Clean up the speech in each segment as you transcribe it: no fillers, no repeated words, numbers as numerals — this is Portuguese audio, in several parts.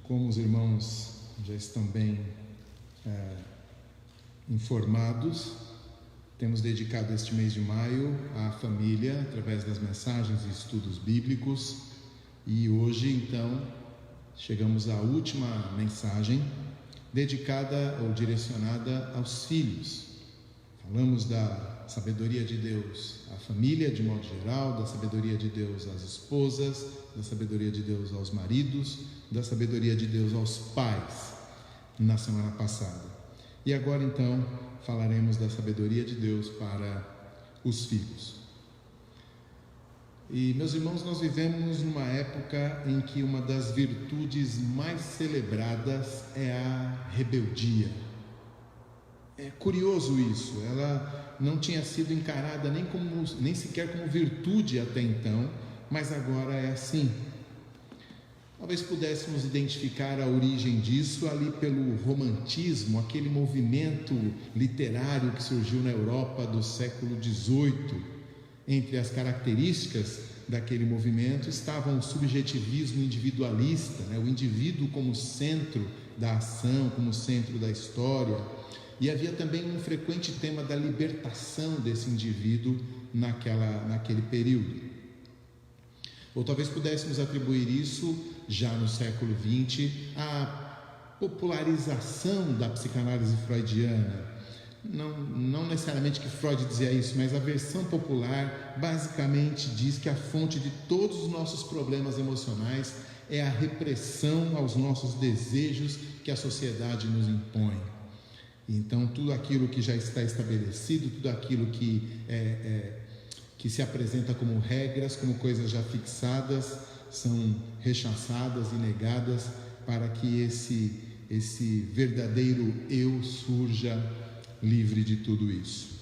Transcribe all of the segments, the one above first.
Como os irmãos já estão bem informados, temos dedicado este mês de maio à família através das mensagens e estudos bíblicos, e hoje então chegamos à última mensagem dedicada ou direcionada aos filhos. Falamos da sabedoria de Deus à família de modo geral, da sabedoria de Deus às esposas, da sabedoria de Deus aos maridos, da sabedoria de Deus aos pais na semana passada. E agora então falaremos da sabedoria de Deus para os filhos. E meus irmãos, nós vivemos numa época em que uma das virtudes mais celebradas é a rebeldia. É curioso isso, ela não tinha sido encarada nem sequer como virtude até então, mas agora é assim. Talvez pudéssemos identificar a origem disso ali pelo romantismo, aquele movimento literário que surgiu na Europa do século XVIII. Entre as características daquele movimento estavam o subjetivismo individualista, o indivíduo como centro da ação, como centro da história. E havia também um frequente tema da libertação desse indivíduo naquele período. Ou talvez pudéssemos atribuir isso, já no século XX, à popularização da psicanálise freudiana. Não necessariamente que Freud dizia isso, mas a versão popular basicamente diz que a fonte de todos os nossos problemas emocionais é a repressão aos nossos desejos que a sociedade nos impõe. Então, tudo aquilo que já está estabelecido, tudo aquilo que se apresenta como regras, como coisas já fixadas, são rechaçadas e negadas para que esse verdadeiro eu surja livre de tudo isso.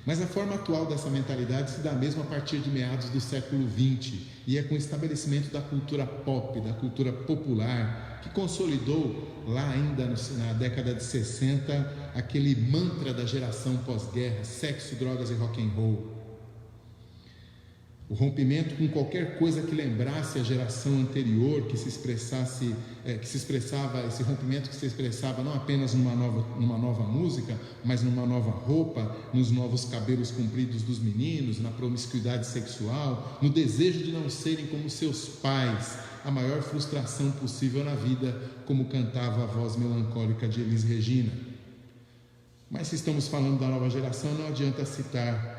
Mas a forma atual dessa mentalidade se dá mesmo a partir de meados do século XX, e é com o estabelecimento da cultura pop, da cultura popular, que consolidou lá ainda na década de 60 aquele mantra da geração pós-guerra: sexo, drogas e rock and roll. O rompimento com qualquer coisa que lembrasse a geração anterior, que se expressava, esse rompimento que se expressava não apenas numa nova música, mas numa nova roupa, nos novos cabelos compridos dos meninos, na promiscuidade sexual, no desejo de não serem como seus pais, a maior frustração possível na vida, como cantava a voz melancólica de Elis Regina. Mas se estamos falando da nova geração, não adianta citar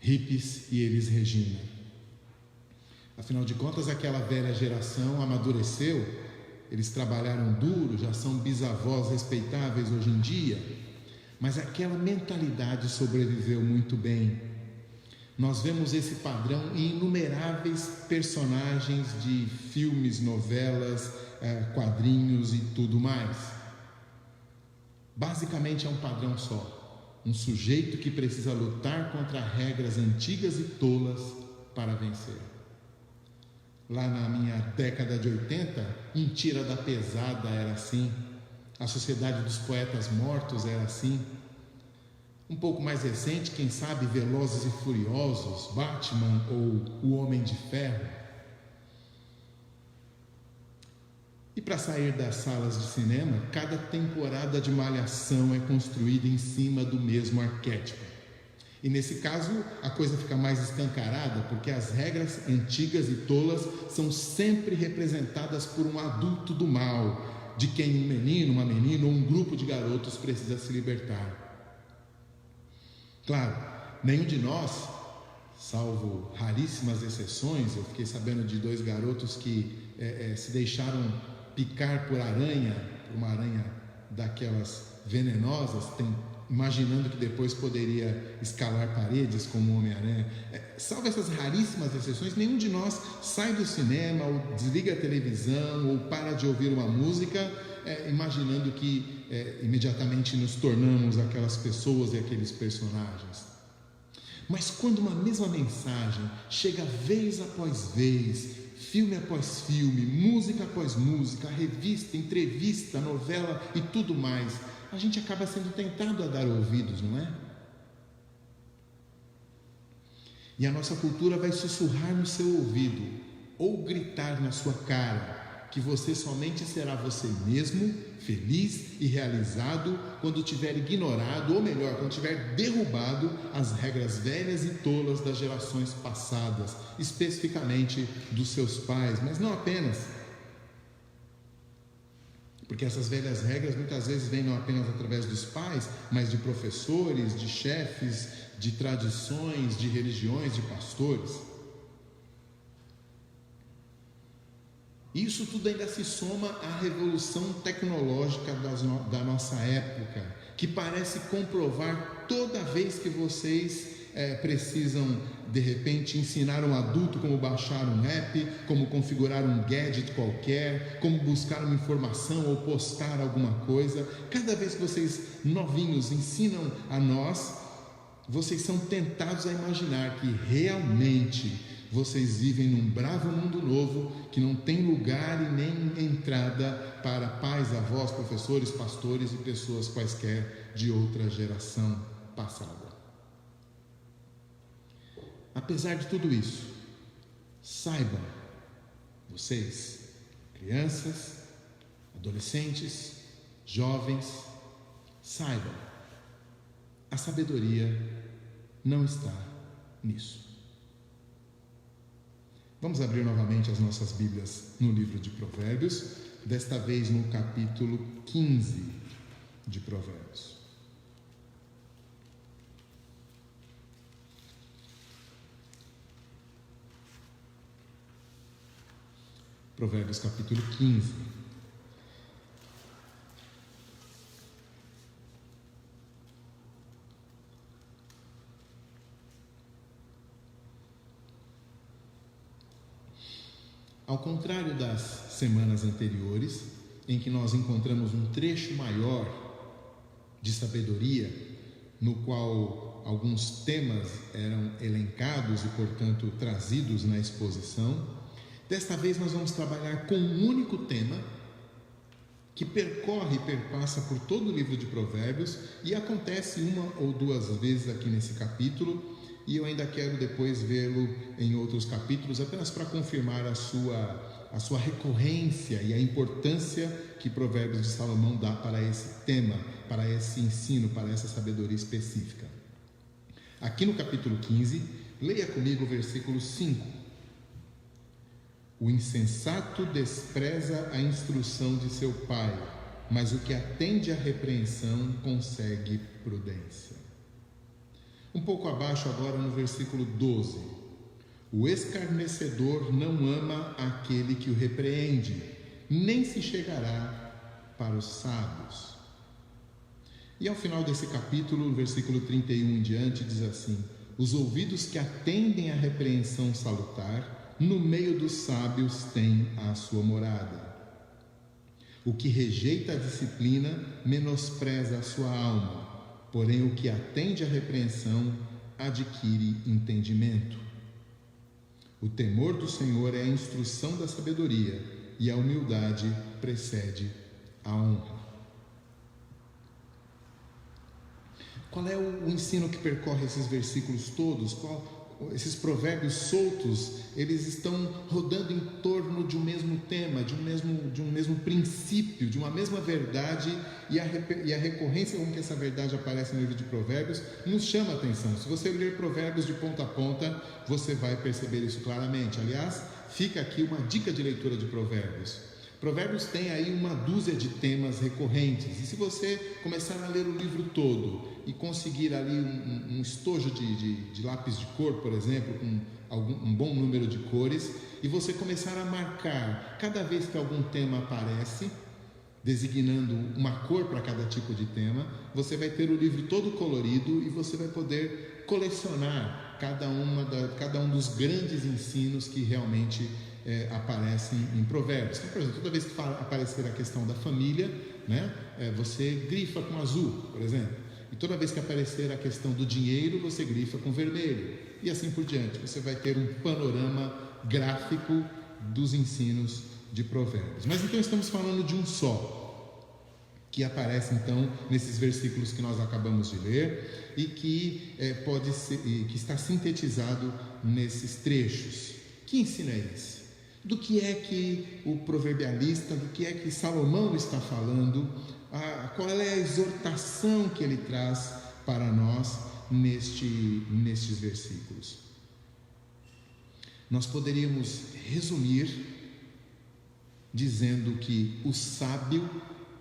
hippies e Elis Regina. Afinal de contas, aquela velha geração amadureceu, eles trabalharam duro, já são bisavós respeitáveis hoje em dia, mas aquela mentalidade sobreviveu muito bem. Nós vemos esse padrão em inumeráveis personagens de filmes, novelas, quadrinhos e tudo mais. Basicamente é um padrão só. Um sujeito que precisa lutar contra regras antigas e tolas para vencer. Lá na minha década de 80, um Tira da Pesada era assim, a Sociedade dos Poetas Mortos era assim. Um pouco mais recente, quem sabe, Velozes e Furiosos, Batman ou O Homem de Ferro. E para sair das salas de cinema, cada temporada de Malhação é construída em cima do mesmo arquétipo. E nesse caso, a coisa fica mais escancarada, porque as regras antigas e tolas são sempre representadas por um adulto do mal, de quem um menino, uma menina ou um grupo de garotos precisa se libertar. Claro, nenhum de nós, salvo raríssimas exceções, eu fiquei sabendo de 2 garotos que se deixaram picar por uma aranha daquelas venenosas, imaginando que depois poderia escalar paredes como o Homem-Aranha. Salvo essas raríssimas exceções, nenhum de nós sai do cinema ou desliga a televisão ou para de ouvir uma música imaginando que imediatamente nos tornamos aquelas pessoas e aqueles personagens. Mas quando uma mesma mensagem chega vez após vez, filme após filme, música após música, revista, entrevista, novela e tudo mais, a gente acaba sendo tentado a dar ouvidos, não é? E a nossa cultura vai sussurrar no seu ouvido ou gritar na sua cara que você somente será você mesmo, feliz e realizado quando tiver ignorado, ou melhor, quando tiver derrubado as regras velhas e tolas das gerações passadas, especificamente dos seus pais, mas não apenas. Porque essas velhas regras muitas vezes vêm não apenas através dos pais, mas de professores, de chefes, de tradições, de religiões, de pastores. Isso tudo ainda se soma à revolução tecnológica da nossa época, que parece comprovar toda vez que vocês precisam, de repente, ensinar um adulto como baixar um app, como configurar um gadget qualquer, como buscar uma informação ou postar alguma coisa. Cada vez que vocês, novinhos, ensinam a nós, vocês são tentados a imaginar que realmente vocês vivem num bravo mundo novo que não tem lugar e nem entrada para pais, avós, professores, pastores e pessoas quaisquer de outra geração passada. Apesar de tudo isso, saibam, vocês, crianças, adolescentes, jovens, saibam, a sabedoria não está nisso. Vamos abrir novamente as nossas Bíblias no livro de Provérbios, desta vez no capítulo 15 de Provérbios. Provérbios capítulo 15. Ao contrário das semanas anteriores, em que nós encontramos um trecho maior de sabedoria, no qual alguns temas eram elencados e, portanto, trazidos na exposição, desta vez nós vamos trabalhar com um único tema que percorre e perpassa por todo o livro de Provérbios e acontece uma ou duas vezes aqui nesse capítulo, e eu ainda quero depois vê-lo em outros capítulos, apenas para confirmar a sua recorrência e a importância que Provérbios de Salomão dá para esse tema, para esse ensino, para essa sabedoria específica. Aqui no capítulo 15, leia comigo o versículo 5. O insensato despreza a instrução de seu pai, mas o que atende à repreensão consegue prudência. Um pouco abaixo agora no versículo 12. O escarnecedor não ama aquele que o repreende, nem se chegará para os sábios. E ao final desse capítulo, no versículo 31 em diante, diz assim: os ouvidos que atendem à repreensão salutar, no meio dos sábios têm a sua morada. O que rejeita a disciplina menospreza a sua alma, porém o que atende à repreensão adquire entendimento. O temor do Senhor é a instrução da sabedoria, e a humildade precede a honra. Qual é o ensino que percorre esses versículos todos? Esses provérbios soltos, eles estão rodando em torno de um mesmo tema, de um mesmo princípio, de uma mesma verdade, e a recorrência com que essa verdade aparece no livro de Provérbios nos chama a atenção. Se você ler Provérbios de ponta a ponta, você vai perceber isso claramente. Aliás, fica aqui uma dica de leitura de Provérbios. Provérbios tem aí uma dúzia de temas recorrentes, e se você começar a ler o livro todo e conseguir ali um estojo de lápis de cor, por exemplo, com um bom número de cores, e você começar a marcar cada vez que algum tema aparece, designando uma cor para cada tipo de tema, você vai ter o livro todo colorido e você vai poder colecionar cada um dos grandes ensinos que realmente aparecem em Provérbios. Então, por exemplo, toda vez que aparecer a questão da família, né? Você grifa com azul, por exemplo. E toda vez que aparecer a questão do dinheiro, você grifa com vermelho. E assim por diante. Você vai ter um panorama gráfico dos ensinos de Provérbios. Mas então estamos falando de um só, que aparece então nesses versículos que nós acabamos de ler e que pode ser, que está sintetizado nesses trechos. Que ensino é esse? Do que é que o proverbialista, do que é que Salomão está falando? Qual é a exortação que ele traz para nós nestes versículos? Nós poderíamos resumir dizendo que o sábio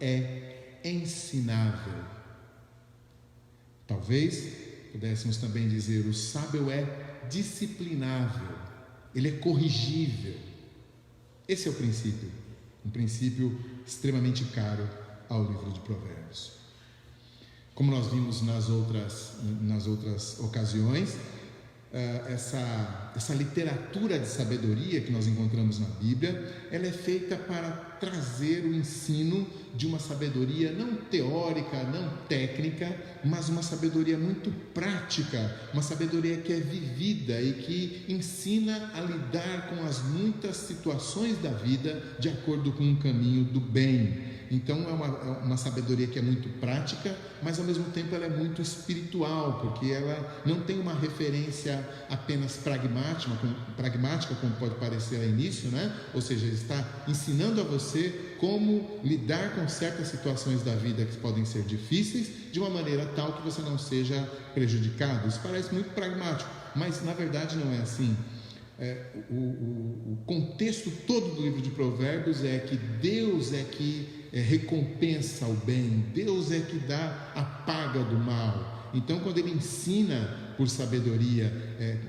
é ensinável. Talvez pudéssemos também dizer: o sábio é disciplinável, ele é corrigível. Esse é o princípio, um princípio extremamente caro ao livro de Provérbios. Como nós vimos nas outras ocasiões, essa literatura de sabedoria que nós encontramos na Bíblia, ela é feita para trazer o ensino de uma sabedoria não teórica, não técnica, mas uma sabedoria muito prática, uma sabedoria que é vivida e que ensina a lidar com as muitas situações da vida de acordo com um caminho do bem. Então é uma sabedoria que é muito prática, mas ao mesmo tempo ela é muito espiritual, porque ela não tem uma referência apenas pragmática, como pode parecer a início, né? Ou seja, ele está ensinando a você como lidar com certas situações da vida que podem ser difíceis, de uma maneira tal que você não seja prejudicado. Isso parece muito pragmático, mas na verdade não é assim. O contexto todo do livro de Provérbios é que Deus é que recompensa o bem, Deus é que dá a paga do mal. Então, quando ele ensina por sabedoria,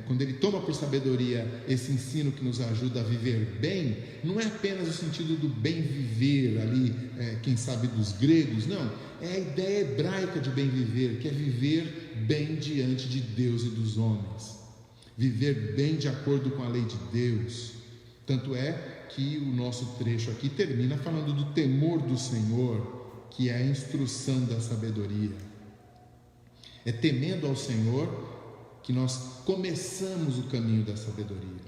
quando ele toma por sabedoria esse ensino que nos ajuda a viver bem, não é apenas o sentido do bem viver ali, quem sabe dos gregos, não, é a ideia hebraica de bem viver, que é viver bem diante de Deus e dos homens, viver bem de acordo com a lei de Deus. Tanto é que o nosso trecho aqui termina falando do temor do Senhor, que é a instrução da sabedoria. É temendo ao Senhor que nós começamos o caminho da sabedoria.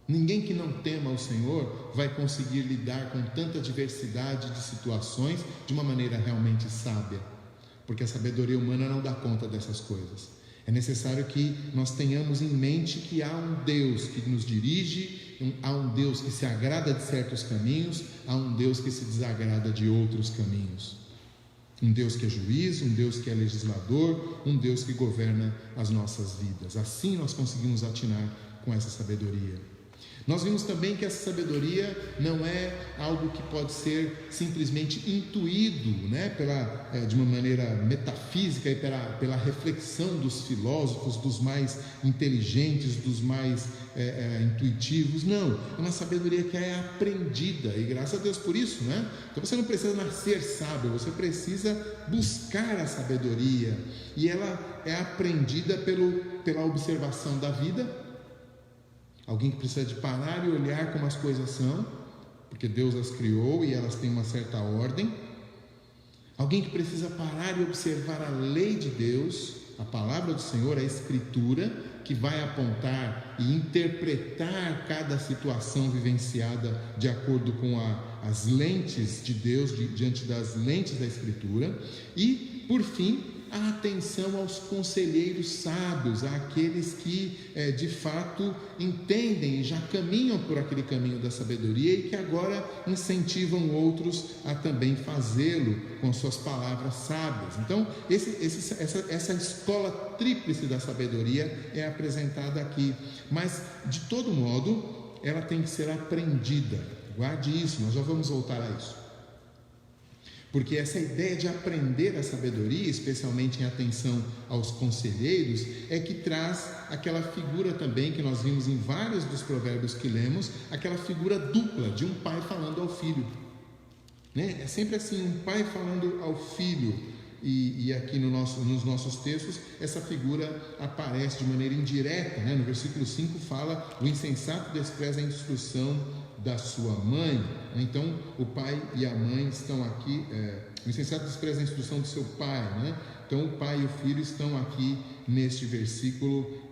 Ninguém que não tema ao Senhor vai conseguir lidar com tanta diversidade de situações de uma maneira realmente sábia, porque a sabedoria humana não dá conta dessas coisas. É necessário que nós tenhamos em mente que há um Deus que nos dirige, há um Deus que se agrada de certos caminhos, há um Deus que se desagrada de outros caminhos. Um Deus que é juiz, um Deus que é legislador, um Deus que governa as nossas vidas. Assim nós conseguimos atinar com essa sabedoria. Nós vimos também que essa sabedoria não é algo que pode ser simplesmente intuído, né, de uma maneira metafísica e pela reflexão dos filósofos, dos mais inteligentes, dos mais intuitivos. Não, é uma sabedoria que é aprendida, e graças a Deus por isso, né? Então você não precisa nascer sábio, você precisa buscar a sabedoria, e ela é aprendida pela observação da vida. Alguém que precisa de parar e olhar como as coisas são, porque Deus as criou e elas têm uma certa ordem. Alguém que precisa parar e observar a lei de Deus, a palavra do Senhor, a Escritura, que vai apontar e interpretar cada situação vivenciada de acordo com as lentes de Deus, diante das lentes da Escritura. E, por fim, a atenção aos conselheiros sábios, àqueles que de fato entendem e já caminham por aquele caminho da sabedoria e que agora incentivam outros a também fazê-lo com suas palavras sábias. Então essa escola tríplice da sabedoria é apresentada aqui, mas de todo modo ela tem que ser aprendida. Guarde isso, nós já vamos voltar a isso. Porque essa ideia de aprender a sabedoria, especialmente em atenção aos conselheiros, é que traz aquela figura também que nós vimos em vários dos provérbios que lemos, aquela figura dupla de um pai falando ao filho, né? É sempre assim, um pai falando ao filho, e aqui nos nossos textos essa figura aparece de maneira indireta, né? No versículo 5 fala: o insensato despreza a instrução da sua mãe. Então o pai e a mãe estão aqui, o insensato despreza a instrução do seu pai, né? Então o pai e o filho estão aqui neste versículo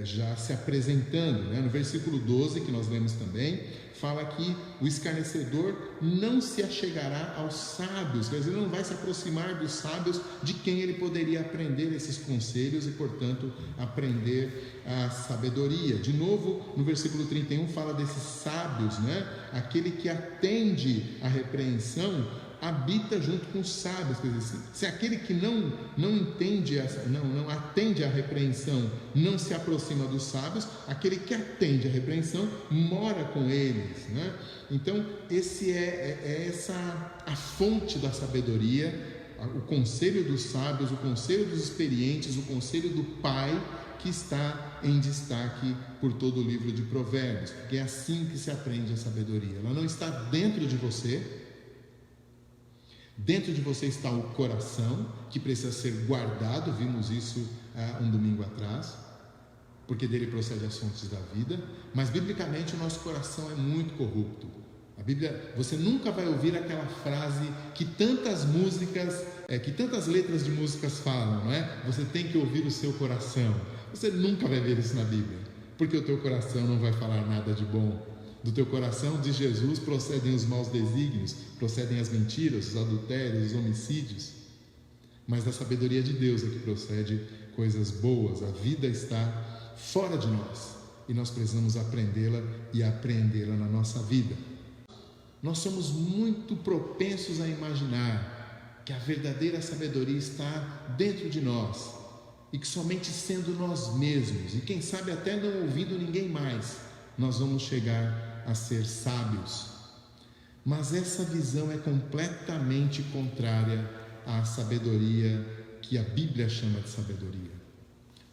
já se apresentando, né? No versículo 12, que nós lemos também, fala que o escarnecedor não se achegará aos sábios, quer dizer, ele não vai se aproximar dos sábios, de quem ele poderia aprender esses conselhos e, portanto, aprender a sabedoria. De novo, no versículo 31 fala desses sábios, né? Aquele que atende à repreensão habita junto com os sábios, quer dizer, se aquele que não atende à repreensão não se aproxima dos sábios, aquele que atende à repreensão mora com eles, né? Então esse essa a fonte da sabedoria, o conselho dos sábios, o conselho dos experientes, o conselho do pai, que está em destaque por todo o livro de Provérbios, porque é assim que se aprende a sabedoria. Ela não está dentro de você. Dentro de você está o coração, que precisa ser guardado, vimos isso um domingo atrás, porque dele procede as fontes da vida, mas biblicamente o nosso coração é muito corrupto. A Bíblia, você nunca vai ouvir aquela frase que tantas músicas, que tantas letras de músicas falam, não é? Você tem que ouvir o seu coração. Você nunca vai ver isso na Bíblia, porque o teu coração não vai falar nada de bom. Do teu coração, diz Jesus, procedem os maus desígnios, procedem as mentiras, os adultérios, os homicídios. Mas da sabedoria de Deus é que procede coisas boas. A vida está fora de nós e nós precisamos aprendê-la e apreendê-la na nossa vida. Nós somos muito propensos a imaginar que a verdadeira sabedoria está dentro de nós e que somente sendo nós mesmos, e quem sabe até não ouvindo ninguém mais, nós vamos chegar a ser sábios. Mas essa visão é completamente contrária à sabedoria que a Bíblia chama de sabedoria.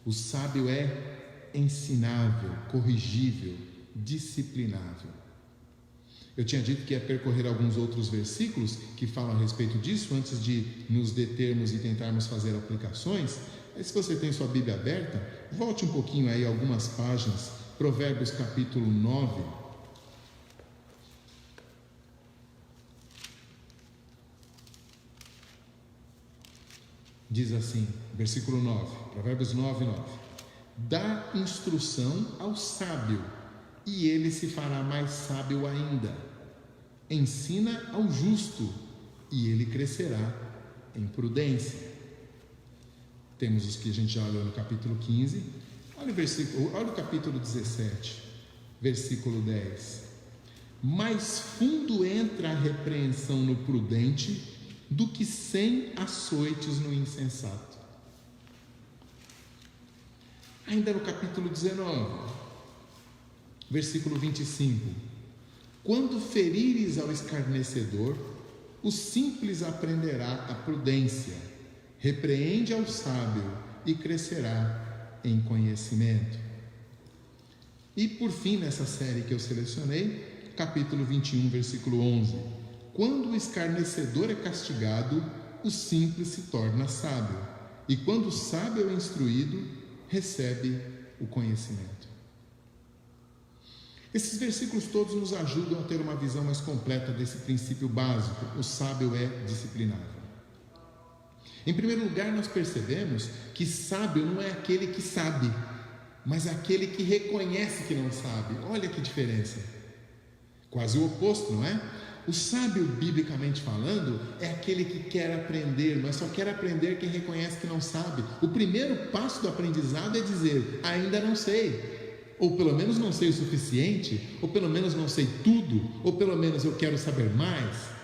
O sábio é ensinável, corrigível, disciplinável. Eu tinha dito que ia percorrer alguns outros versículos que falam a respeito disso, antes de nos determos e tentarmos fazer aplicações. Mas se você tem sua Bíblia aberta, volte um pouquinho aí, algumas páginas. Provérbios capítulo 9. Diz assim, versículo 9, Provérbios 9, 9. Dá instrução ao sábio, e ele se fará mais sábio ainda. Ensina ao justo, e ele crescerá em prudência. Temos os que a gente já olhou no capítulo 15. Olha o capítulo 17, versículo 10. Mais fundo entra a repreensão no prudente do que 100 açoites no insensato. Ainda no capítulo 19, versículo 25. Quando ferires ao escarnecedor, o simples aprenderá a prudência. Repreende ao sábio e crescerá em conhecimento. E por fim, nessa série que eu selecionei, capítulo 21, versículo 11. Quando o escarnecedor é castigado, o simples se torna sábio, e quando o sábio é instruído, recebe o conhecimento. Esses versículos todos nos ajudam a ter uma visão mais completa desse princípio básico: o sábio é disciplinável. Em primeiro lugar, nós percebemos que sábio não é aquele que sabe, mas aquele que reconhece que não sabe. Olha que diferença. Quase o oposto, não é? O sábio, biblicamente falando, é aquele que quer aprender, mas só quer aprender quem reconhece que não sabe. O primeiro passo do aprendizado é dizer: ainda não sei, ou pelo menos não sei o suficiente, ou pelo menos não sei tudo, ou pelo menos eu quero saber mais.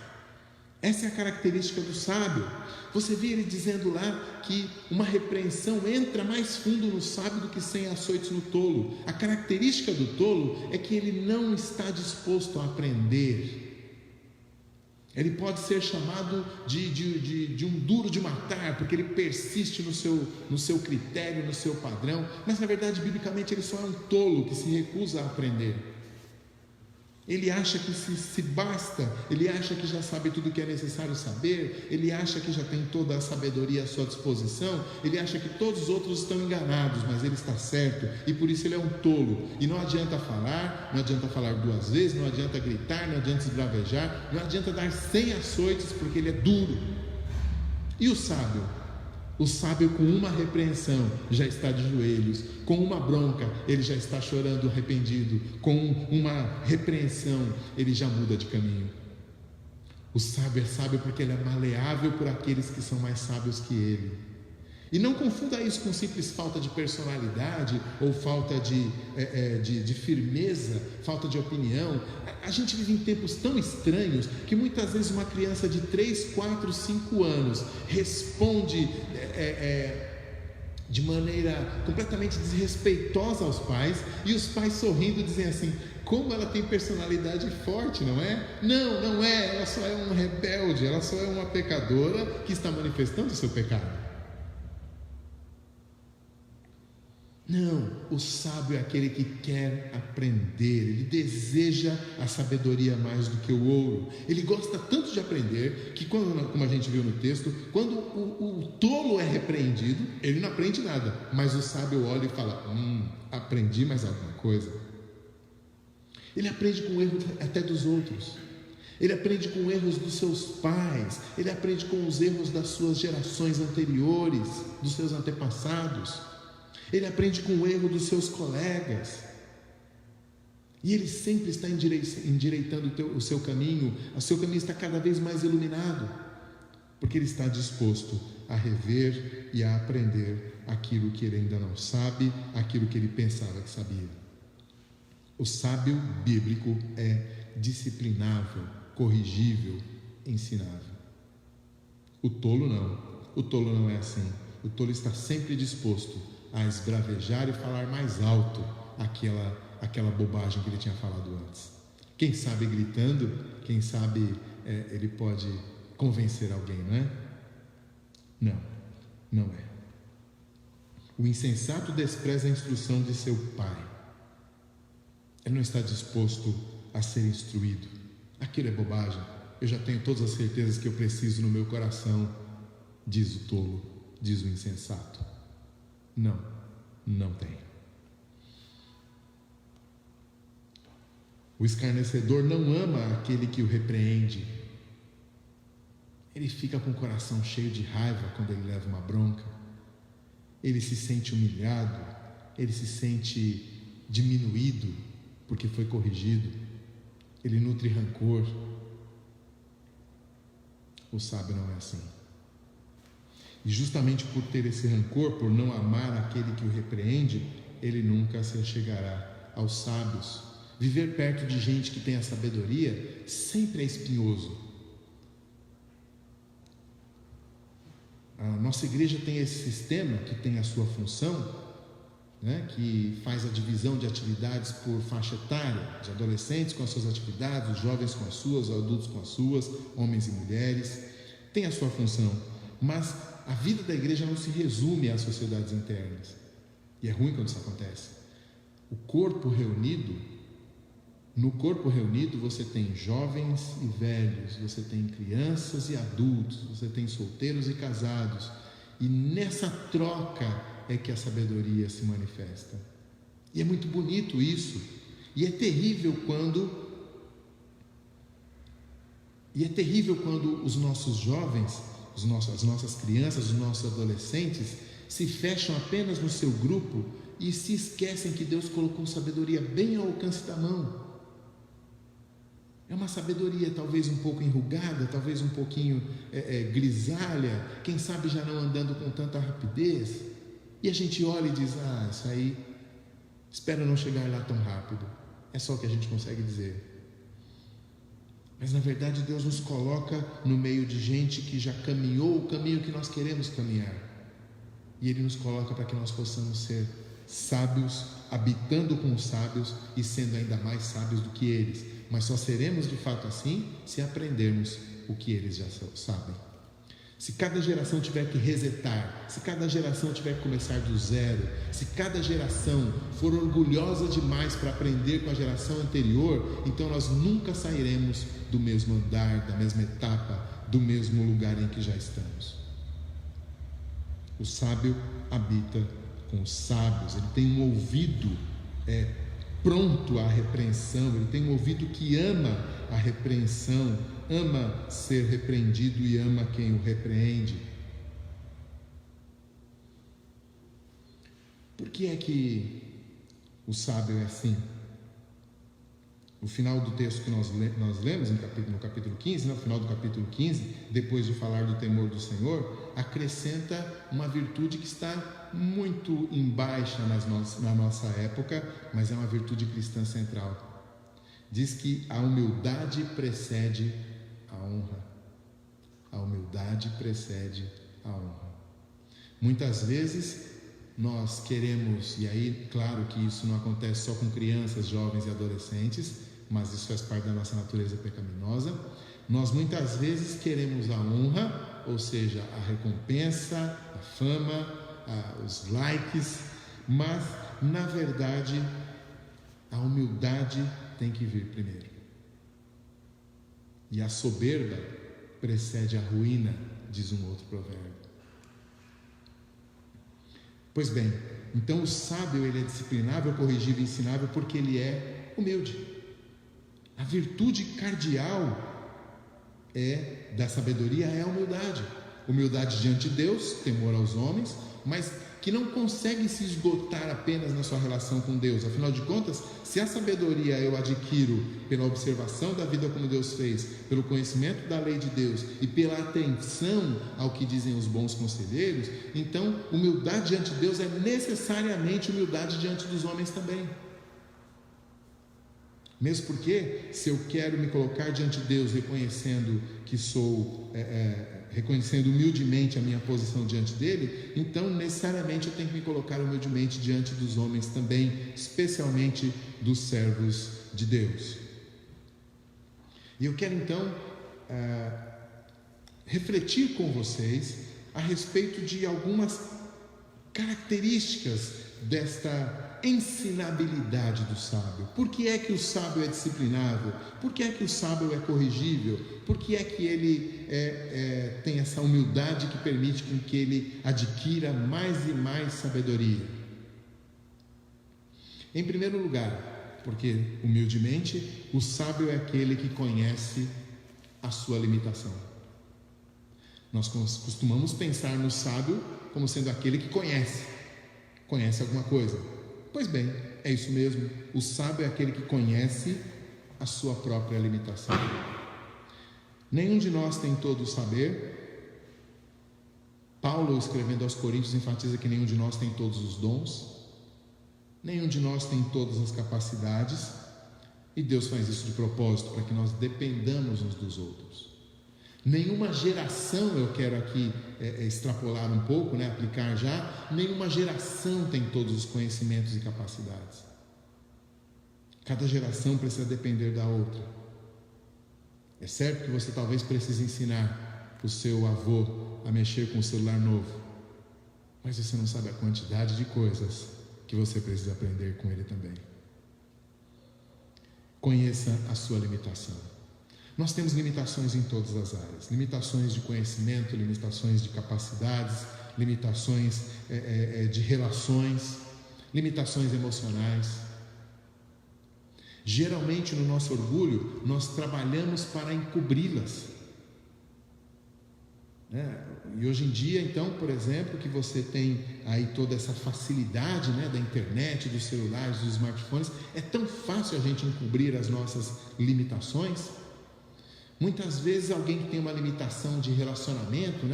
Essa é a característica do sábio. Você vê ele dizendo lá que uma repreensão entra mais fundo no sábio do que 100 açoites no tolo. A característica do tolo é que ele não está disposto a aprender. Ele pode ser chamado de um duro de matar, porque ele persiste no seu critério, no seu padrão, mas na verdade, biblicamente, ele só é um tolo que se recusa a aprender. Ele acha que se basta, ele acha que já sabe tudo o que é necessário saber, ele acha que já tem toda a sabedoria à sua disposição, ele acha que todos os outros estão enganados, mas ele está certo, e por isso ele é um tolo. E não adianta falar 2 vezes, não adianta gritar, não adianta esbravejar, não adianta dar 100 açoites, porque ele é duro. E o sábio? O sábio, com uma repreensão, já está de joelhos. Com uma bronca, ele já está chorando arrependido. Com uma repreensão, ele já muda de caminho. O sábio é sábio porque ele é maleável por aqueles que são mais sábios que ele. E não confunda isso com simples falta de personalidade ou falta de firmeza, falta de opinião. A gente vive em tempos tão estranhos que muitas vezes uma criança de 3, 4, 5 anos responde de maneira completamente desrespeitosa aos pais, e os pais sorrindo dizem assim: como ela tem personalidade forte, não é? Não é, ela só é um rebelde, ela só é uma pecadora que está manifestando o seu pecado. Não, o sábio é aquele que quer aprender, ele deseja a sabedoria mais do que o ouro. Ele gosta tanto de aprender que, como a gente viu no texto, quando o tolo é repreendido, ele não aprende nada, mas o sábio olha e fala: aprendi mais alguma coisa. Ele aprende com erros até dos outros, ele aprende com erros dos seus pais, ele aprende com os erros das suas gerações anteriores, dos seus antepassados. Ele aprende com o erro dos seus colegas, e ele sempre está endireitando o seu caminho está cada vez mais iluminado, porque ele está disposto a rever e a aprender aquilo que ele ainda não sabe, aquilo que ele pensava que sabia. O sábio bíblico é disciplinável, corrigível, ensinável. O tolo não é assim. O tolo está sempre disposto a esbravejar e falar mais alto aquela bobagem que ele tinha falado antes. Quem sabe gritando, quem sabe ele pode convencer alguém, não é? Não é. O insensato despreza a instrução de seu pai. Ele não está disposto a ser instruído. Aquilo é bobagem, eu já tenho todas as certezas que eu preciso no meu coração, diz o tolo, diz o insensato. Não tem. O escarnecedor não ama aquele que o repreende. Ele fica com o coração cheio de raiva quando ele leva uma bronca. Ele se sente humilhado, ele se sente diminuído porque foi corrigido. Ele nutre rancor. O sábio não é assim. E justamente por ter esse rancor, por não amar aquele que o repreende, ele nunca se achegará aos sábios. Viver perto de gente que tem a sabedoria sempre é espinhoso. A nossa igreja tem esse sistema que tem a sua função, né, que faz a divisão de atividades por faixa etária, de adolescentes com as suas atividades, os jovens com as suas, os adultos com as suas, homens e mulheres. Tem a sua função, mas a vida da igreja não se resume às sociedades internas. E é ruim quando isso acontece. No corpo reunido você tem jovens e velhos, você tem crianças e adultos, você tem solteiros e casados. E nessa troca é que a sabedoria se manifesta. E é muito bonito isso. E é terrível quando os nossos jovens, as nossas crianças, os nossos adolescentes se fecham apenas no seu grupo e se esquecem que Deus colocou sabedoria bem ao alcance da mão. É uma sabedoria talvez um pouco enrugada, talvez um pouquinho grisalha, quem sabe já não andando com tanta rapidez. E a gente olha e diz: isso aí, espero não chegar lá tão rápido. É só o que a gente consegue dizer. Mas na verdade Deus nos coloca no meio de gente que já caminhou o caminho que nós queremos caminhar. E Ele nos coloca para que nós possamos ser sábios, habitando com os sábios e sendo ainda mais sábios do que eles. Mas só seremos de fato assim se aprendermos o que eles já sabem. se cada geração tiver que resetar, se cada geração tiver que começar do zero, se cada geração for orgulhosa demais para aprender com a geração anterior, então nós nunca sairemos do mesmo andar, da mesma etapa, do mesmo lugar em que já estamos. O sábio habita com os sábios, ele tem um ouvido pronto à repreensão, ele tem um ouvido que ama a repreensão, ama ser repreendido e ama quem o repreende. Por que é que o sábio é assim? O final do texto que nós lemos no capítulo 15, no final do capítulo 15, depois de falar do temor do Senhor, acrescenta uma virtude que está muito em baixa na nossa época, mas é uma virtude cristã central. Diz que a humildade precede a honra. A humildade precede a honra. Muitas vezes nós queremos, e aí claro que isso não acontece só com crianças, jovens e adolescentes, mas isso faz parte da nossa natureza pecaminosa. Nós muitas vezes queremos a honra, ou seja, a recompensa, a fama, os likes, mas na verdade a humildade tem que vir primeiro. E a soberba precede a ruína, diz um outro provérbio. Pois bem, então o sábio ele é disciplinável, corrigível e ensinável porque ele é humilde. A virtude cardeal da sabedoria é a humildade. Humildade diante de Deus, temor aos homens, mas que não consegue se esgotar apenas na sua relação com Deus. Afinal de contas, se a sabedoria eu adquiro pela observação da vida como Deus fez, pelo conhecimento da lei de Deus e pela atenção ao que dizem os bons conselheiros, então humildade diante de Deus é necessariamente humildade diante dos homens também. Mesmo porque, se eu quero me colocar diante de Deus reconhecendo que sou, reconhecendo humildemente a minha posição diante dele, então necessariamente eu tenho que me colocar humildemente diante dos homens também, especialmente dos servos de Deus. E eu quero então refletir com vocês a respeito de algumas características desta ensinabilidade do sábio. Por que é que o sábio é disciplinável? Por que é que o sábio é corrigível? Por que é que ele tem essa humildade que permite com que ele adquira mais e mais sabedoria? Em primeiro lugar, porque humildemente o sábio é aquele que conhece a sua limitação. Nós costumamos pensar no sábio como sendo aquele que conhece alguma coisa. Pois bem, é isso mesmo. O sábio é aquele que conhece a sua própria limitação. Nenhum de nós tem todo o saber. Paulo, escrevendo aos Coríntios, enfatiza que nenhum de nós tem todos os dons. Nenhum de nós tem todas as capacidades. E Deus faz isso de propósito, para que nós dependamos uns dos outros. Nenhuma geração, eu quero aqui extrapolar um pouco, aplicar já, nenhuma geração tem todos os conhecimentos e capacidades. Cada geração precisa depender da outra. É certo que você talvez precise ensinar o seu avô a mexer com um celular novo, mas você não sabe a quantidade de coisas que você precisa aprender com ele também. Conheça a sua limitação. Nós temos limitações em todas as áreas, limitações de conhecimento, limitações de capacidades, limitações de relações, limitações emocionais. Geralmente no nosso orgulho, nós trabalhamos para encobri-las. E hoje em dia, então, por exemplo, que você tem aí toda essa facilidade da internet, dos celulares, dos smartphones, é tão fácil a gente encobrir as nossas limitações. Muitas vezes alguém que tem uma limitação de relacionamento,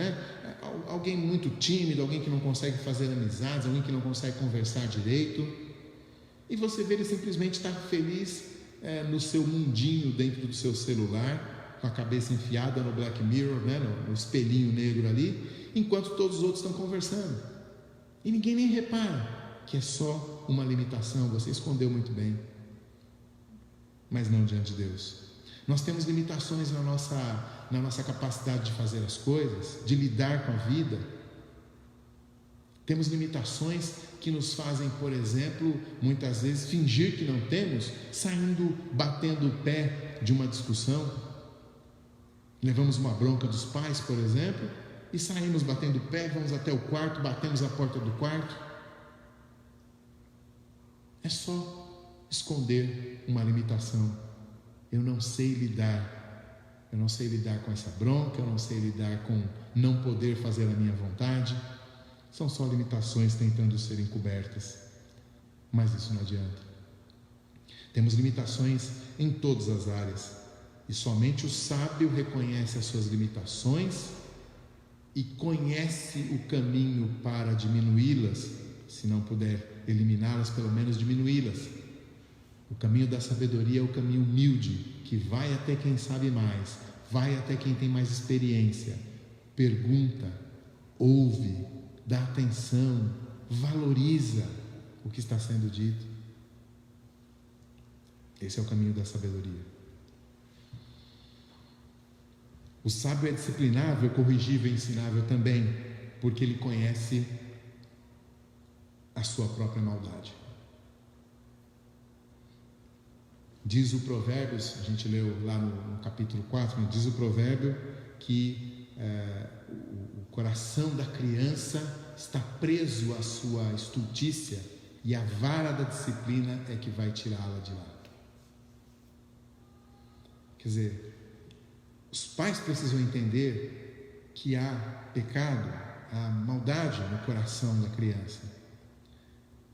alguém muito tímido, alguém que não consegue fazer amizades, alguém que não consegue conversar direito, e você vê ele simplesmente estar feliz no seu mundinho dentro do seu celular, com a cabeça enfiada no Black Mirror, no espelhinho negro ali, enquanto todos os outros estão conversando. E ninguém nem repara que é só uma limitação, você escondeu muito bem, mas não diante de Deus. Nós temos limitações na nossa capacidade de fazer as coisas, de lidar com a vida. Temos limitações que nos fazem, por exemplo, muitas vezes fingir que não temos, batendo o pé de uma discussão. Levamos uma bronca dos pais, por exemplo, e saímos batendo o pé, vamos até o quarto, batemos a porta do quarto. É só esconder uma limitação. Eu não sei lidar com essa bronca, eu não sei lidar com não poder fazer a minha vontade. São só limitações tentando serem cobertas, mas isso não adianta. Temos limitações em todas as áreas, e somente o sábio reconhece as suas limitações e conhece o caminho para diminuí-las, se não puder eliminá-las, pelo menos diminuí-las. O caminho da sabedoria é o caminho humilde, que vai até quem sabe mais, vai até quem tem mais experiência, pergunta, ouve, dá atenção, valoriza o que está sendo dito. Esse é o caminho da sabedoria. O sábio é disciplinável, corrigível e ensinável também, porque ele conhece a sua própria maldade. Diz o Provérbios, a gente leu lá no capítulo 4, diz o provérbio que o coração da criança está preso à sua estultícia e a vara da disciplina é que vai tirá-la de lá. Quer dizer, os pais precisam entender que há pecado, há maldade no coração da criança.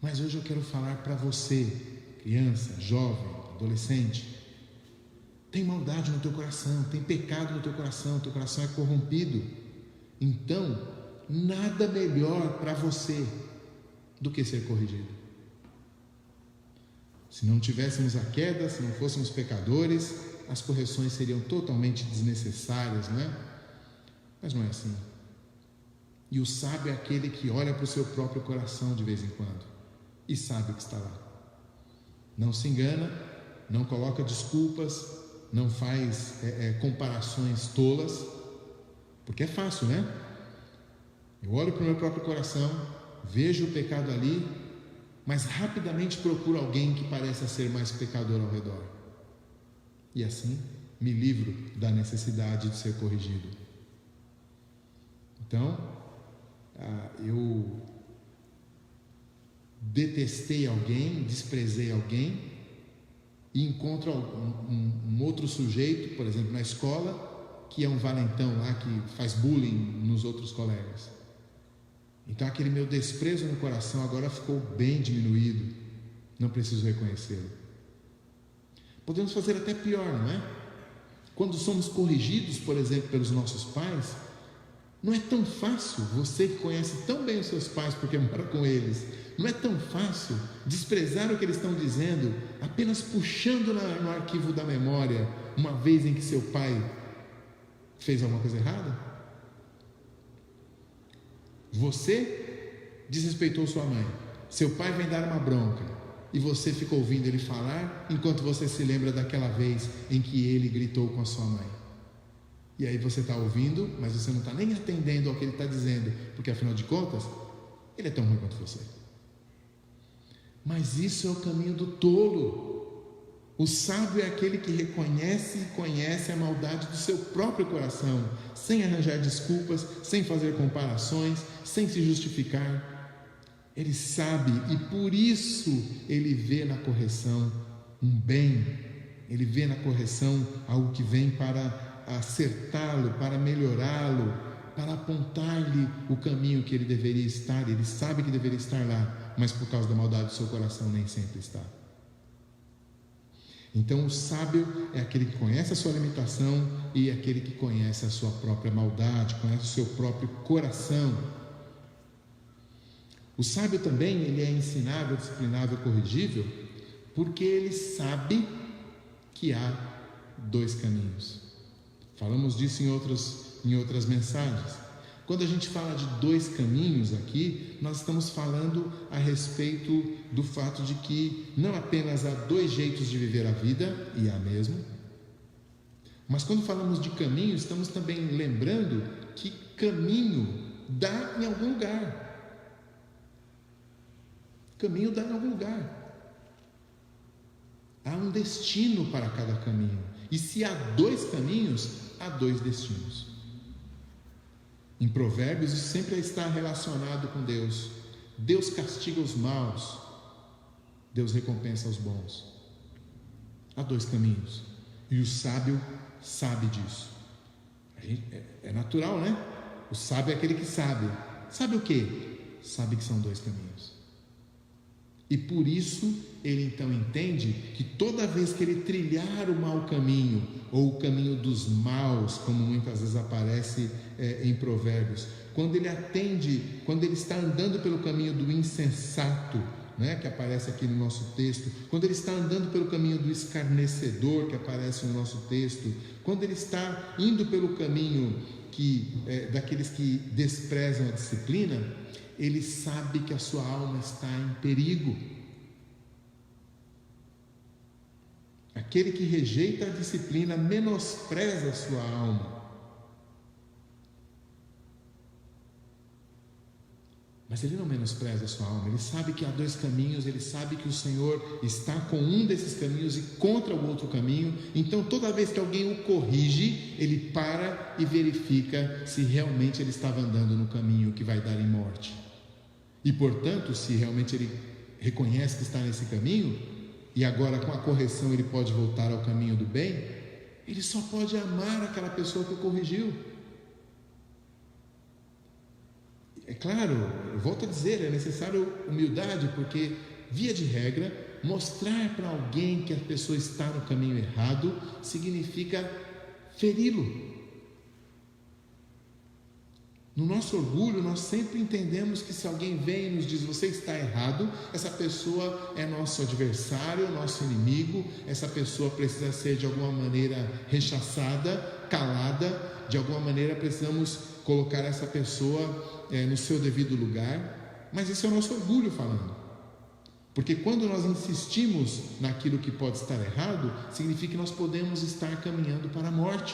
Mas hoje eu quero falar para você, criança, jovem, adolescente, tem maldade no teu coração, tem pecado no teu coração é corrompido. Então, nada melhor para você do que ser corrigido. Se não tivéssemos a queda, se não fôssemos pecadores, as correções seriam totalmente desnecessárias, não é? Mas não é assim. E o sábio é aquele que olha para o seu próprio coração de vez em quando e sabe o que está lá. Não se engana, não coloca desculpas, não faz comparações tolas, porque é fácil, né? Eu olho para o meu próprio coração, vejo o pecado ali, mas rapidamente procuro alguém que pareça ser mais pecador ao redor. E assim me livro da necessidade de ser corrigido. Então, eu detestei alguém, desprezei alguém, e encontro um outro sujeito, por exemplo, na escola, que é um valentão lá, que faz bullying nos outros colegas. Então aquele meu desprezo no coração agora ficou bem diminuído, não preciso reconhecê-lo. Podemos fazer até pior, não é? Quando somos corrigidos, por exemplo, pelos nossos pais, não é tão fácil, você que conhece tão bem os seus pais porque mora com eles, não é tão fácil desprezar o que eles estão dizendo, apenas puxando no arquivo da memória uma vez em que seu pai fez alguma coisa errada. Você desrespeitou sua mãe, seu pai vem dar uma bronca e você fica ouvindo ele falar enquanto você se lembra daquela vez em que ele gritou com a sua mãe. E aí você está ouvindo, mas você não está nem atendendo ao que ele está dizendo, porque afinal de contas, ele é tão ruim quanto você. Mas isso é o caminho do tolo. O sábio é aquele que reconhece e conhece a maldade do seu próprio coração, sem arranjar desculpas, sem fazer comparações, sem se justificar. Ele sabe e por isso ele vê na correção um bem, ele vê na correção algo que vem para acertá-lo, para melhorá-lo, para apontar-lhe o caminho que ele deveria estar. Ele sabe que deveria estar lá, mas por causa da maldade do seu coração nem sempre está. Então o sábio é aquele que conhece a sua limitação e é aquele que conhece a sua própria maldade, conhece o seu próprio coração. O sábio também, ele é ensinável, disciplinável, corrigível, porque ele sabe que há dois caminhos. Falamos disso em outras mensagens. Quando a gente fala de dois caminhos aqui, nós estamos falando a respeito do fato de que não apenas há dois jeitos de viver a vida, e há mesmo, Mas quando falamos de caminho, estamos também lembrando que caminho dá em algum lugar. Caminho dá em algum lugar. Há um destino para cada caminho. E se há 2 caminhos, há 2 destinos. Em Provérbios, isso sempre está relacionado com Deus. Deus castiga os maus, Deus recompensa os bons. Há 2 caminhos. E o sábio sabe disso. É natural, né? O sábio é aquele que sabe. Sabe o quê? Sabe que são 2 caminhos. E por isso ele então entende que toda vez que ele trilhar o mau caminho, ou o caminho dos maus, como muitas vezes aparece em Provérbios, quando ele está andando pelo caminho do insensato, né, que aparece aqui no nosso texto, quando ele está andando pelo caminho do escarnecedor, que aparece no nosso texto, quando ele está indo pelo caminho daqueles que desprezam a disciplina, ele sabe que a sua alma está em perigo. Aquele que rejeita a disciplina menospreza a sua alma. Mas ele não menospreza a sua alma, ele sabe que há 2 caminhos, ele sabe que o Senhor está com um desses caminhos e contra o outro caminho. Então toda vez que alguém o corrige, ele para e verifica se realmente ele estava andando no caminho que vai dar em morte. E portanto, se realmente ele reconhece que está nesse caminho, e agora com a correção ele pode voltar ao caminho do bem, ele só pode amar aquela pessoa que o corrigiu. É claro, eu volto a dizer, é necessário humildade, porque, via de regra, mostrar para alguém que a pessoa está no caminho errado significa feri-lo. No nosso orgulho, nós sempre entendemos que se alguém vem e nos diz você está errado, essa pessoa é nosso adversário, nosso inimigo, essa pessoa precisa ser de alguma maneira rechaçada, calada, de alguma maneira precisamos colocar essa pessoa no seu devido lugar. Mas esse é o nosso orgulho falando, porque quando nós insistimos naquilo que pode estar errado, significa que nós podemos estar caminhando para a morte.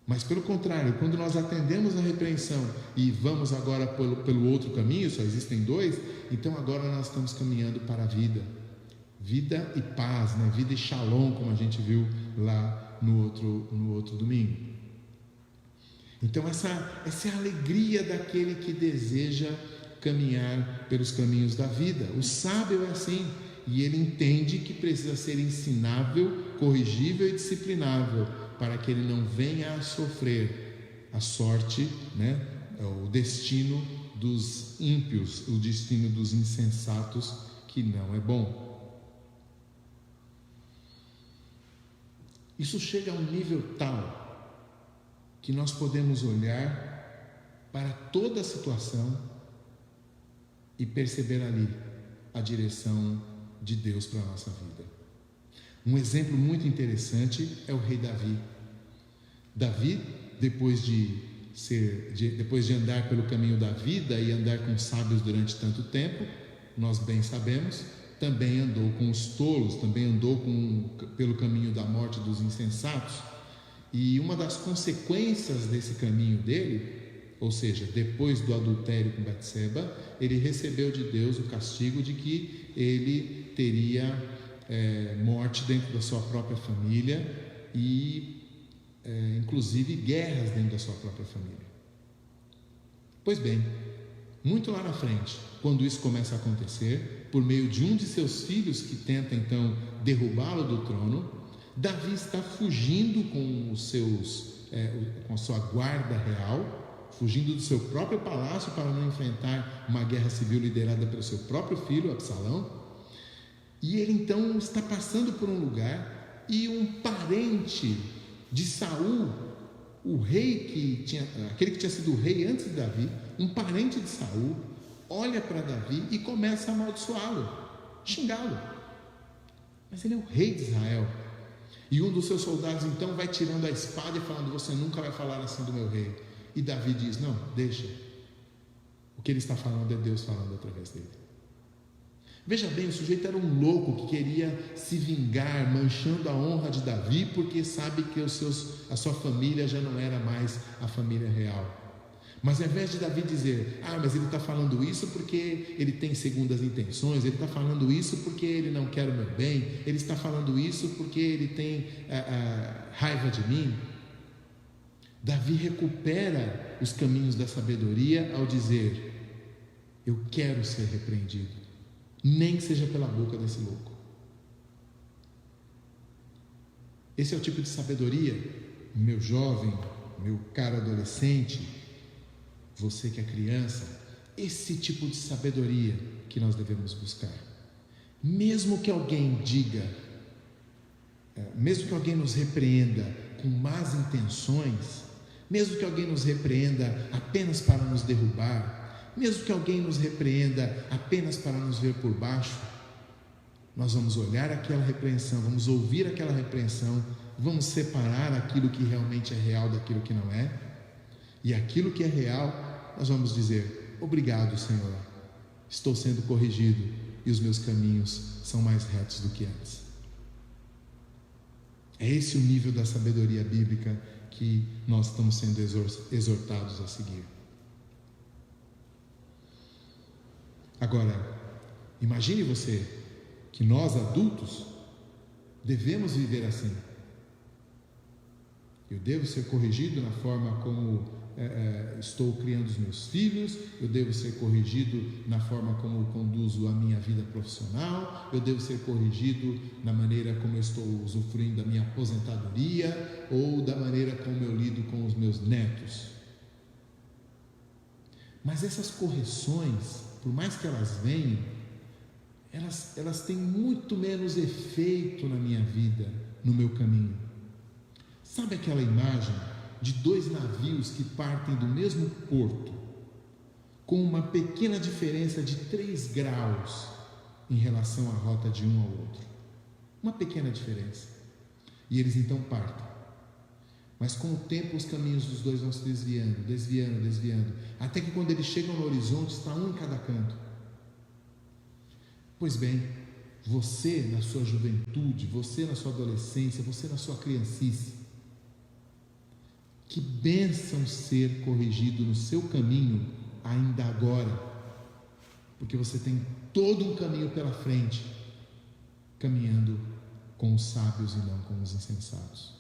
Mas pelo contrário, quando nós atendemos a repreensão e vamos agora pelo outro caminho, só existem 2, então agora nós estamos caminhando para a vida e paz, né? Vida e shalom, como a gente viu lá no outro domingo. Então essa é a alegria daquele que deseja caminhar pelos caminhos da vida. O sábio é assim, e ele entende que precisa ser ensinável, corrigível e disciplinável, para que ele não venha a sofrer a sorte, né? O destino dos ímpios, o destino dos insensatos, que não é bom. Isso chega a um nível tal que nós podemos olhar para toda a situação e perceber ali a direção de Deus para a nossa vida. Um exemplo muito interessante é o rei Davi. Davi, depois de andar pelo caminho da vida e andar com sábios durante tanto tempo, nós bem sabemos, também andou com os tolos, também andou pelo caminho da morte dos insensatos. E uma das consequências desse caminho dele, ou seja, depois do adultério com Batseba, ele recebeu de Deus o castigo de que ele teria morte dentro da sua própria família e inclusive guerras dentro da sua própria família. Pois bem, muito lá na frente, quando isso começa a acontecer, por meio de um de seus filhos que tenta então derrubá-lo do trono, Davi está fugindo com com a sua guarda real, fugindo do seu próprio palácio para não enfrentar uma guerra civil liderada pelo seu próprio filho, Absalão. E ele então está passando por um lugar e um parente de Saul, aquele que tinha sido o rei antes de Davi, um parente de Saul, olha para Davi e começa a amaldiçoá-lo, xingá-lo. Mas ele é o rei de Israel. E um dos seus soldados então vai tirando a espada e falando: você nunca vai falar assim do meu rei. E Davi diz: não, deixa. O que ele está falando é Deus falando através dele. Veja bem, o sujeito era um louco que queria se vingar, manchando a honra de Davi, porque sabe que a sua família já não era mais a família real. Mas ao invés de Davi dizer, mas ele está falando isso porque ele tem segundas intenções, ele está falando isso porque ele não quer o meu bem, ele está falando isso porque ele tem raiva de mim, Davi recupera os caminhos da sabedoria ao dizer, eu quero ser repreendido, nem que seja pela boca desse louco. Esse é o tipo de sabedoria, meu jovem, meu caro adolescente, você que é criança, esse tipo de sabedoria que nós devemos buscar. Mesmo que alguém diga, mesmo que alguém nos repreenda com más intenções, mesmo que alguém nos repreenda apenas para nos derrubar, mesmo que alguém nos repreenda apenas para nos ver por baixo, nós vamos olhar aquela repreensão, vamos ouvir aquela repreensão, vamos separar aquilo que realmente é real daquilo que não é, e aquilo que é real, nós vamos dizer, obrigado, Senhor, estou sendo corrigido e os meus caminhos são mais retos do que antes. É esse o nível da sabedoria bíblica que nós estamos sendo exortados a seguir. Agora, imagine você que nós adultos devemos viver assim. Eu devo ser corrigido na forma como estou criando os meus filhos, eu devo ser corrigido na forma como eu conduzo a minha vida profissional, eu devo ser corrigido na maneira como eu estou usufruindo da minha aposentadoria ou da maneira como eu lido com os meus netos. Mas essas correções, por mais que elas venham, elas têm muito menos efeito na minha vida, no meu caminho. Sabe aquela imagem de 2 navios que partem do mesmo porto, com uma pequena diferença de 3 graus em relação à rota de um ao outro? Uma pequena diferença. E eles então partem. Mas com o tempo os caminhos dos dois vão se desviando, até que quando eles chegam no horizonte está um em cada canto. Pois bem, você na sua juventude, você na sua adolescência, você na sua criancice, que bênção ser corrigido no seu caminho ainda agora, porque você tem todo um caminho pela frente, caminhando com os sábios e não com os insensatos.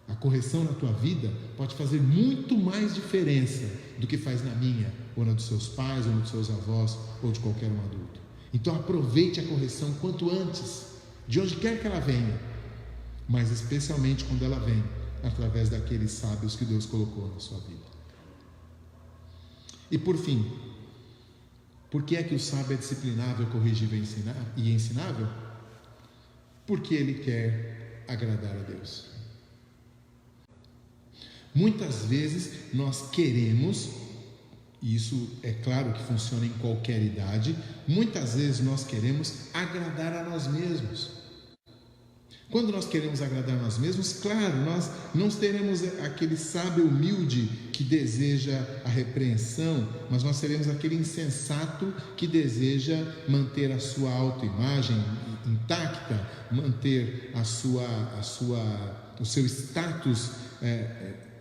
A correção na tua vida pode fazer muito mais diferença do que faz na minha, ou na dos seus pais, ou dos seus avós, ou de qualquer um adulto. Então aproveite a correção quanto antes, de onde quer que ela venha, mas especialmente quando ela vem através daqueles sábios que Deus colocou na sua vida. E por fim, por que é que o sábio é disciplinável, corrigível e ensinável? Porque ele quer agradar a Deus. Muitas vezes nós queremos, e isso é claro que funciona em qualquer idade, muitas vezes nós queremos agradar a nós mesmos. Quando nós queremos agradar a nós mesmos, claro, nós não teremos aquele sábio humilde que deseja a repreensão, mas nós seremos aquele insensato que deseja manter a sua autoimagem intacta, manter o seu status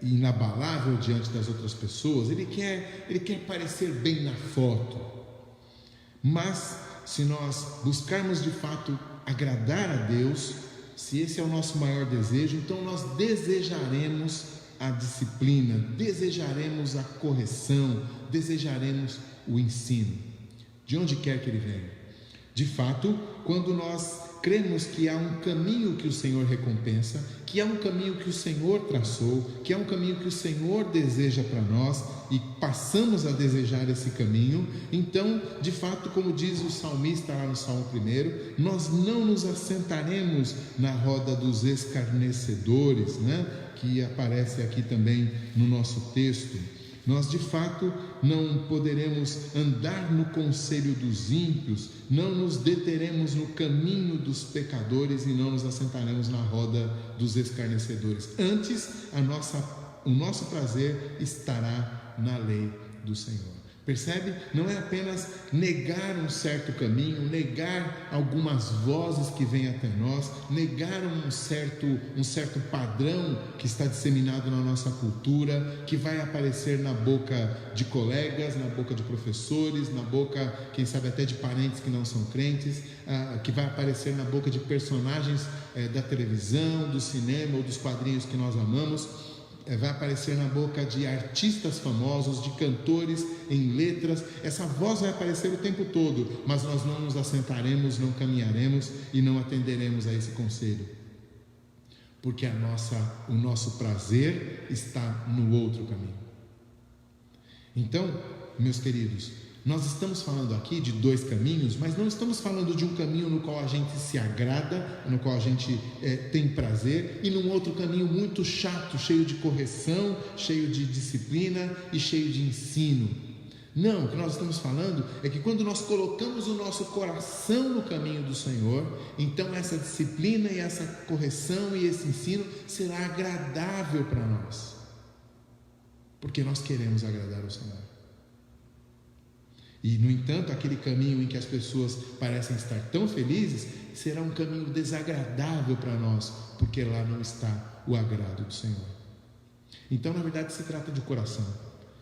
inabalável diante das outras pessoas. Ele quer parecer bem na foto. Mas se nós buscarmos de fato agradar a Deus, se esse é o nosso maior desejo, então nós desejaremos a disciplina, desejaremos a correção, desejaremos o ensino, de onde quer que ele venha. De fato, quando nós cremos que há um caminho que o Senhor recompensa, que há um caminho que o Senhor traçou, que há um caminho que o Senhor deseja para nós e passamos a desejar esse caminho, então, de fato, como diz o salmista lá no Salmo 1, nós não nos assentaremos na roda dos escarnecedores, que aparece aqui também no nosso texto. Nós de fato não poderemos andar no conselho dos ímpios, não nos deteremos no caminho dos pecadores e não nos assentaremos na roda dos escarnecedores. Antes, o nosso prazer estará na lei do Senhor. Percebe? Não é apenas negar um certo caminho, negar algumas vozes que vêm até nós, negar um certo padrão que está disseminado na nossa cultura, que vai aparecer na boca de colegas, na boca de professores, na boca, quem sabe até de parentes que não são crentes, que vai aparecer na boca de personagens da televisão, do cinema ou dos quadrinhos que nós amamos. Vai aparecer na boca de artistas famosos, de cantores em letras. Essa voz vai aparecer o tempo todo, mas nós não nos assentaremos, não caminharemos e não atenderemos a esse conselho, porque o nosso prazer está no outro caminho. Então, meus queridos, nós estamos falando aqui de dois caminhos, mas não estamos falando de um caminho no qual a gente se agrada, no qual a gente tem prazer, e num outro caminho muito chato, cheio de correção, cheio de disciplina e cheio de ensino. Não, o que nós estamos falando é que quando nós colocamos o nosso coração no caminho do Senhor, então essa disciplina e essa correção e esse ensino será agradável para nós, porque nós queremos agradar ao Senhor. E, no entanto, aquele caminho em que as pessoas parecem estar tão felizes, será um caminho desagradável para nós, porque lá não está o agrado do Senhor. Então, na verdade, se trata de coração,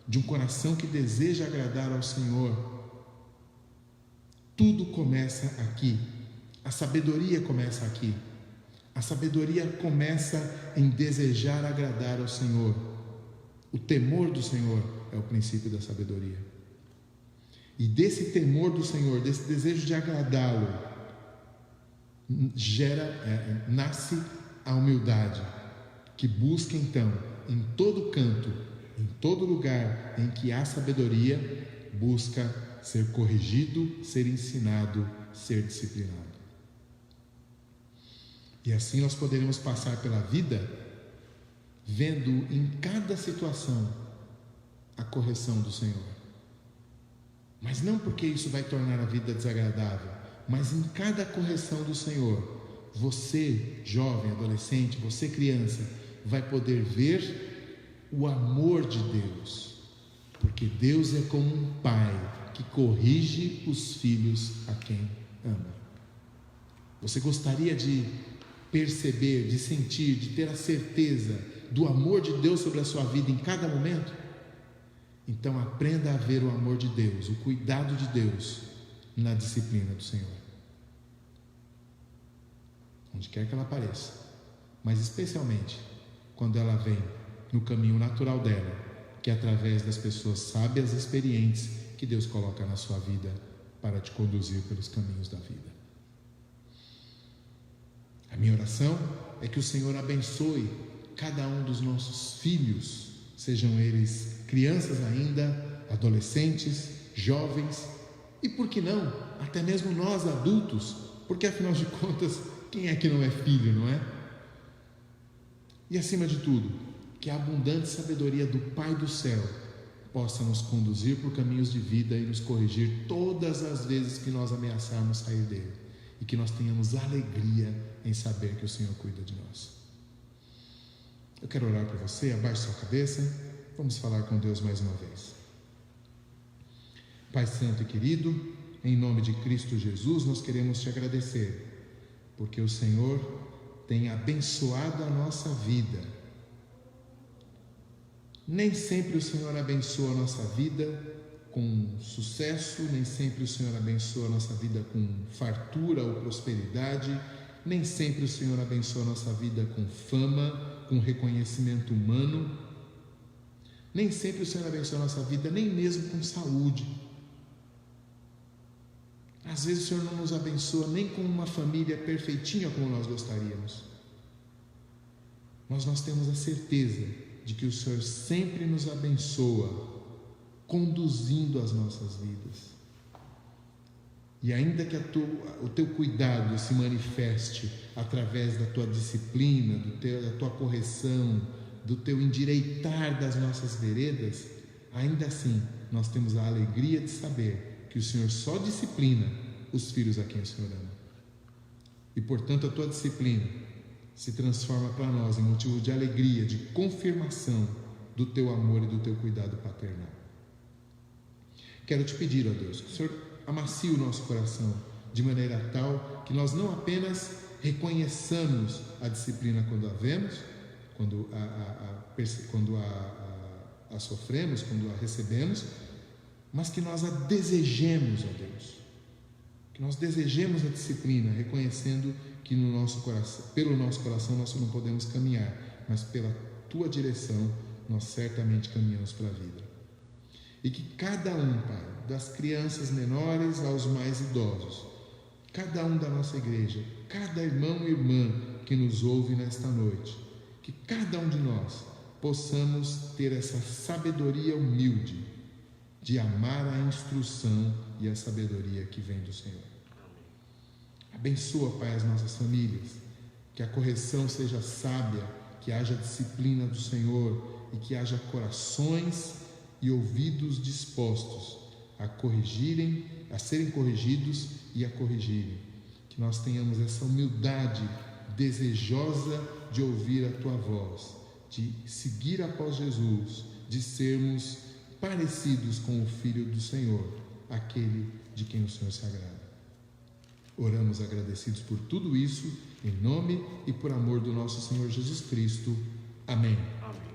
de um coração que deseja agradar ao Senhor. Tudo começa aqui, a sabedoria começa aqui. A sabedoria começa em desejar agradar ao Senhor. O temor do Senhor é o princípio da sabedoria. E desse temor do Senhor, desse desejo de agradá-lo, nasce a humildade, que busca então, em todo canto, em todo lugar em que há sabedoria, busca ser corrigido, ser ensinado, ser disciplinado. E assim nós poderemos passar pela vida vendo em cada situação a correção do Senhor. Mas não porque isso vai tornar a vida desagradável, mas em cada correção do Senhor, você, jovem, adolescente, você, criança, vai poder ver o amor de Deus, porque Deus é como um pai que corrige os filhos a quem ama. Você gostaria de perceber, de sentir, de ter a certeza do amor de Deus sobre a sua vida em cada momento? Então aprenda a ver o amor de Deus, o cuidado de Deus na disciplina do Senhor, onde quer que ela apareça, mas especialmente quando ela vem no caminho natural dela, que é através das pessoas sábias e experientes que Deus coloca na sua vida para te conduzir pelos caminhos da vida. A minha oração é que o Senhor abençoe cada um dos nossos filhos, sejam eles crianças ainda, adolescentes, jovens e, por que não, até mesmo nós adultos, porque afinal de contas, quem é que não é filho, não é? E acima de tudo, que a abundante sabedoria do Pai do céu possa nos conduzir por caminhos de vida e nos corrigir todas as vezes que nós ameaçarmos sair dele, e que nós tenhamos alegria em saber que o Senhor cuida de nós. Eu quero orar por você, abaixe sua cabeça. Vamos falar com Deus mais uma vez. Pai Santo e querido, em nome de Cristo Jesus, nós queremos te agradecer, porque o Senhor tem abençoado a nossa vida. Nem sempre o Senhor abençoa a nossa vida com sucesso, nem sempre o Senhor abençoa a nossa vida com fartura ou prosperidade, nem sempre o Senhor abençoa a nossa vida com fama, com reconhecimento humano. Nem sempre o Senhor abençoa a nossa vida, nem mesmo com saúde. Às vezes o Senhor não nos abençoa nem com uma família perfeitinha como nós gostaríamos. Mas nós temos a certeza de que o Senhor sempre nos abençoa, conduzindo as nossas vidas. E ainda que o teu cuidado se manifeste através da tua disciplina, da tua correção, do teu endireitar das nossas veredas, ainda assim nós temos a alegria de saber que o Senhor só disciplina os filhos a quem o Senhor ama. E portanto a tua disciplina se transforma para nós em motivo de alegria, de confirmação do teu amor e do teu cuidado paternal. Quero te pedir, ó Deus, que o Senhor amacie o nosso coração de maneira tal que nós não apenas reconheçamos a disciplina quando a vemos, quando a sofremos, quando a recebemos, mas que nós a desejemos, ó Deus. Que nós desejemos a disciplina, reconhecendo que no nosso coração, pelo nosso coração nós não podemos caminhar, mas pela Tua direção nós certamente caminhamos para a vida. E que cada um, Pai, das crianças menores aos mais idosos, cada um da nossa igreja, cada irmão e irmã que nos ouve nesta noite, que cada um de nós possamos ter essa sabedoria humilde de amar a instrução e a sabedoria que vem do Senhor. Abençoa, Pai, as nossas famílias, que a correção seja sábia, que haja disciplina do Senhor e que haja corações e ouvidos dispostos a corrigirem, a serem corrigidos e a corrigirem. Que nós tenhamos essa humildade desejosa de ouvir a Tua voz, de seguir após Jesus, de sermos parecidos com o Filho do Senhor, aquele de quem o Senhor se agrada. Oramos agradecidos por tudo isso, em nome e por amor do nosso Senhor Jesus Cristo. Amém. Amém.